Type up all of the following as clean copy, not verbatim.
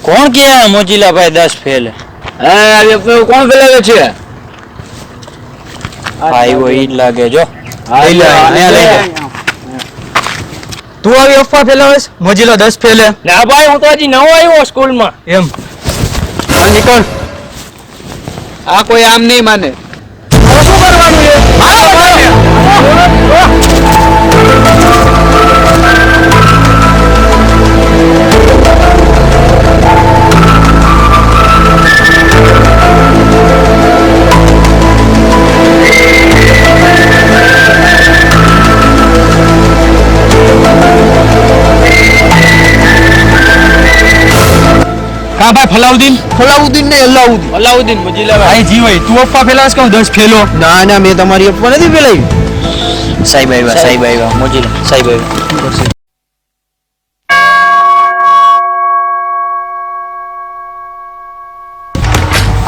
કોણ કે મોજીલા ભાઈ 10 ફેલ? એ કોણ ફેલાવે છે? આયો ઈ જ લાગે જો. તું આવી અફવા ફેલાવેસ? મોજીલા 10 ફેલે? ના ભાઈ, હું તો હજી નવો આવ્યો સ્કૂલમાં. એમ નીકળ. આ કોઈ આમ નહીં માને. શું કરવાનું છે? હા ભાઈ, ફલાઉદ્દીન ને અલાઉદ્દીન મોજીલા ભાઈ. ભાઈ જી ભાઈ, તું અફવા ફેલાવેસ કે 10 ફેલો? ના મેં તમારી અફવા નથી ફેલાવી. સાહેબ આવ્યા મોજીલા સાહેબ આવ્યા.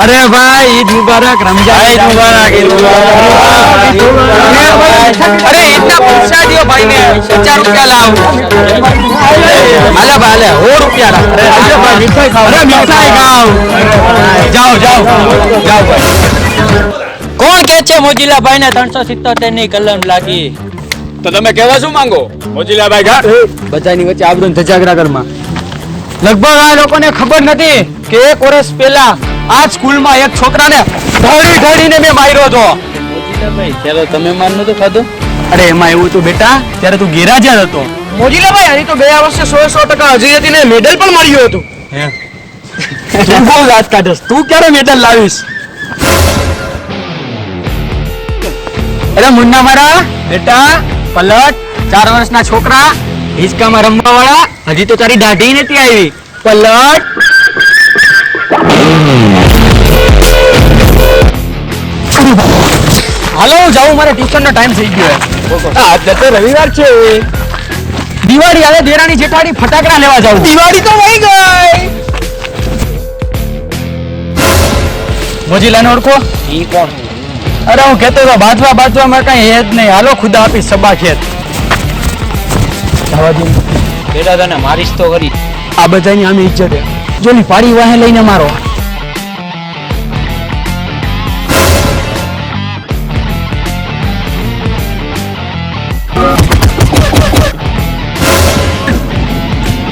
અરે ભાઈ, ઈદ મુબારક, રમજાન ईद मुबारक, ईद मुबारक। अरे इतना पैसा दियो भाई ने, 50 रुपया लाओ। आला भाले और रुपया ला। अरे भाई मिठाई खाओ। अरे मिठाई खाओ। जाओ जाओ जाओ भाई। કોણ કે છે મોજીલા ભાઈ ને 377 ની કલમ લાગી? તો તમે કહેવા શું માંગો મોજીલા ભાઈ? ઘા બધાની વચ્ચે આબરૂ ધજાગરા કરમાં. લગભગ આ લોકોને ખબર નથી કે 1 વર્ષ પહેલા આ સ્કૂલમાં એક છોકરાને ઢળીને મેં માર્યો હતો. મોજીલા ભાઈ ચાલો તમે માર નતો ખાધો? અરે એમાં એવું હતું બેટા, ત્યારે તું ગેરહાજર હતો. મોજીલા ભાઈ, આની તો 2 વર્ષે 100% હાજરી હતી ને મેડલ પણ મળ્યું હતું. તું બહુ વાત કાઢસ. તું ક્યારે મેડલ લાવીશ? અરે મુન્ના મારા બેટા, પલટ. 4 વર્ષના છોકરા હિંચકામાં રમવા વાળા, હજી તો તારી દાઢી નથી આવી. પલટ. હાલો હું જાઉં, મારે ટ્યુશનનો ટાઈમ થઈ ગયો. આજે તો રવિવાર છે. દિવાળી આવે, દેરાણી જેઠાણી ફટાકડા લેવા જાઉં. દિવાળી તો વહી ગઈ. મોજીલાને ઓળખો? ઈ કોણ? અરે હું કહેતો હતો બાજવામાં કઈ હે જ નહીં. હાલો ખુદા આપી સબા ખેત. બેટા તને મારીશ તો ખરી. આ બધાની આમે ઇજ્જત હે. જોની પાડી વાહે લઈને મારો.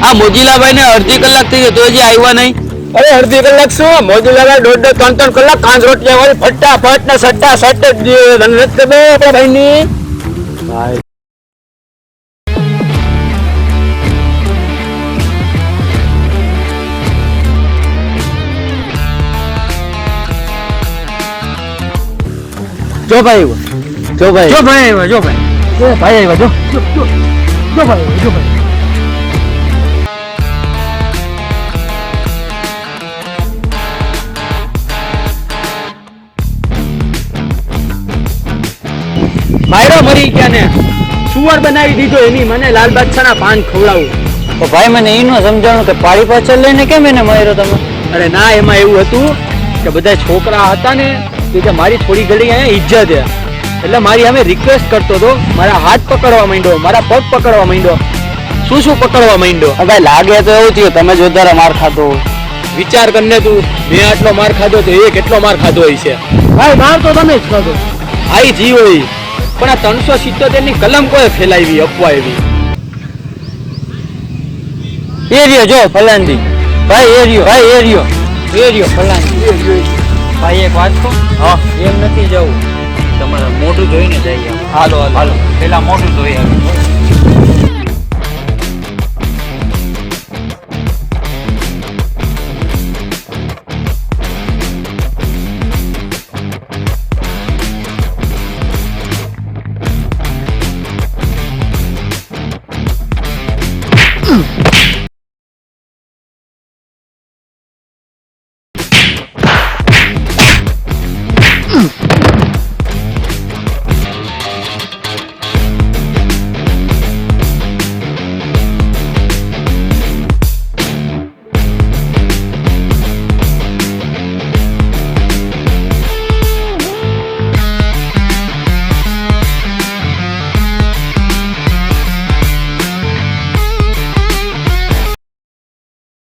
આ મોજીલા ભાઈ ને અડધી કલાક થઈ ગઈ તો હજી આવ્યા નહીં. અરે અડધી કલાક શું? મોજીલા ભાઈ 2.5-3 કલાક કાંચ રોટલી વાળી ફટાફટ ને સટ્ટા સટ જ રનરત બે આપણા ભાઈની. ભાઈ જો ભાઈ જો ભાઈ જો ભાઈ જો ભાઈ જો ભાઈ આવ્યા જો જો ભાઈ જો ભાઈ. માયરો મરી ગયા ને સુવર બનાવી દીધો એની. મને લાલ બાદશાહના પાન ખવડાવું. તો ભાઈ મને ઈ નો સમજાણું કે પાડી પાછળ લઈને કેમ એને માર્યો તમે? અરે ના, એમાં એવું હતું કે બધા છોકરા હતા ને કે મારી થોડી ઘડી અહીંયા ઇજ્જત છે, એટલે મારી અમે રિક્વેસ્ટ કરતો હતો. મારા હાથ પકડવા માંડ્યો, મારા પગ પકડવા માંડ્યો, શું પકડવા માંડ્યો. ભાઈ લાગે તો એવું થયું તમે જ વધારે માર ખાધો. વિચાર કરીને તું, મેં આટલો માર ખાધો તો એ કેટલો માર ખાધો હોય છે. ભાઈ માર તો તમે જ ખાધો. આઈ જી હોય, પણ આ 377 ની કલમ કોઈ ફેલાવી અફવા એવી. એરિયો જો ફલાંદી ભાઈ, એરિયો ફલાંદી ભાઈ. એક વાત કહું? હા, એમ નથી જવું, તમારે મોઢું જોઈને જઈએ. હાલો પેલા મોઢું જોઈ આવે.